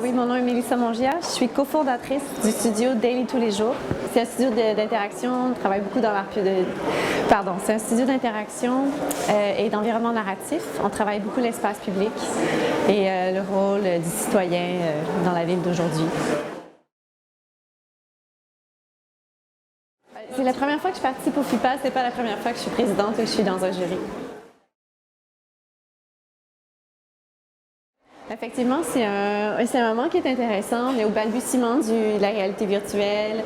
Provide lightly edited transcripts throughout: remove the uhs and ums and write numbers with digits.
Oui, mon nom est Mélissa Mongia. Je suis cofondatrice du studio Daily tous les jours. C'est un studio d'interaction. On travaille beaucoup dans l'art. C'est un studio d'interaction et d'environnement narratif. On travaille beaucoup l'espace public et le rôle du citoyen dans la ville d'aujourd'hui. C'est la première fois que je participe au FIPA. C'est pas la première fois que je suis présidente ou que je suis dans un jury. Effectivement, c'est un moment qui est intéressant. On est au balbutiement de la réalité virtuelle.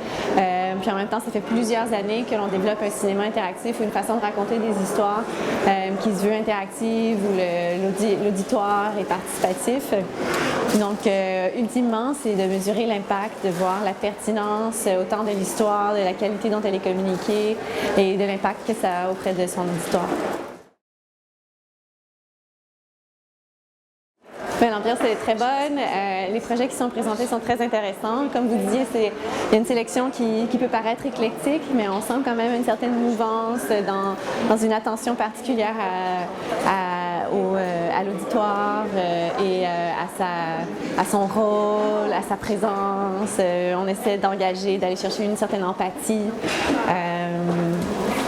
Puis en même temps, ça fait plusieurs années que l'on développe un cinéma interactif ou une façon de raconter des histoires qui se veut interactive, où l'auditoire est participatif. Donc, ultimement, c'est de mesurer l'impact, de voir la pertinence autant de l'histoire, de la qualité dont elle est communiquée et de l'impact que ça a auprès de son auditoire. L'ambiance est très bonne. Les projets qui sont présentés sont très intéressants. Comme vous disiez, il y a une sélection qui peut paraître éclectique, mais on sent quand même une certaine mouvance dans une attention particulière à l'auditoire et à son rôle, à sa présence. On essaie d'engager, d'aller chercher une certaine empathie.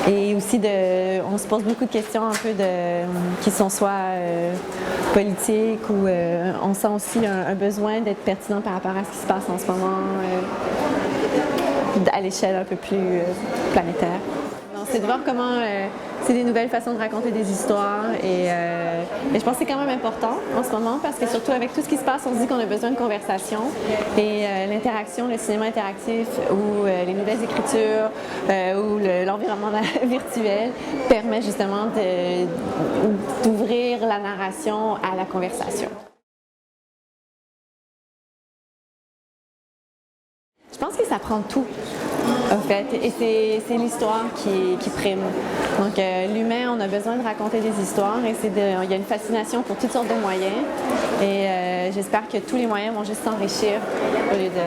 Et aussi, on se pose beaucoup de questions un peu qui sont soit politiques ou on sent aussi un besoin d'être pertinent par rapport à ce qui se passe en ce moment à l'échelle un peu plus planétaire. C'est de voir comment c'est des nouvelles façons de raconter des histoires et je pense que c'est quand même important en ce moment parce que surtout avec tout ce qui se passe, on se dit qu'on a besoin de conversation et l'interaction, le cinéma interactif ou les nouvelles écritures ou l'environnement virtuel permet justement d'ouvrir la narration à la conversation. Je pense que ça prend tout, en fait, et c'est l'histoire qui prime. Donc, l'humain, on a besoin de raconter des histoires et il y a une fascination pour toutes sortes de moyens. Et j'espère que tous les moyens vont juste s'enrichir au lieu de...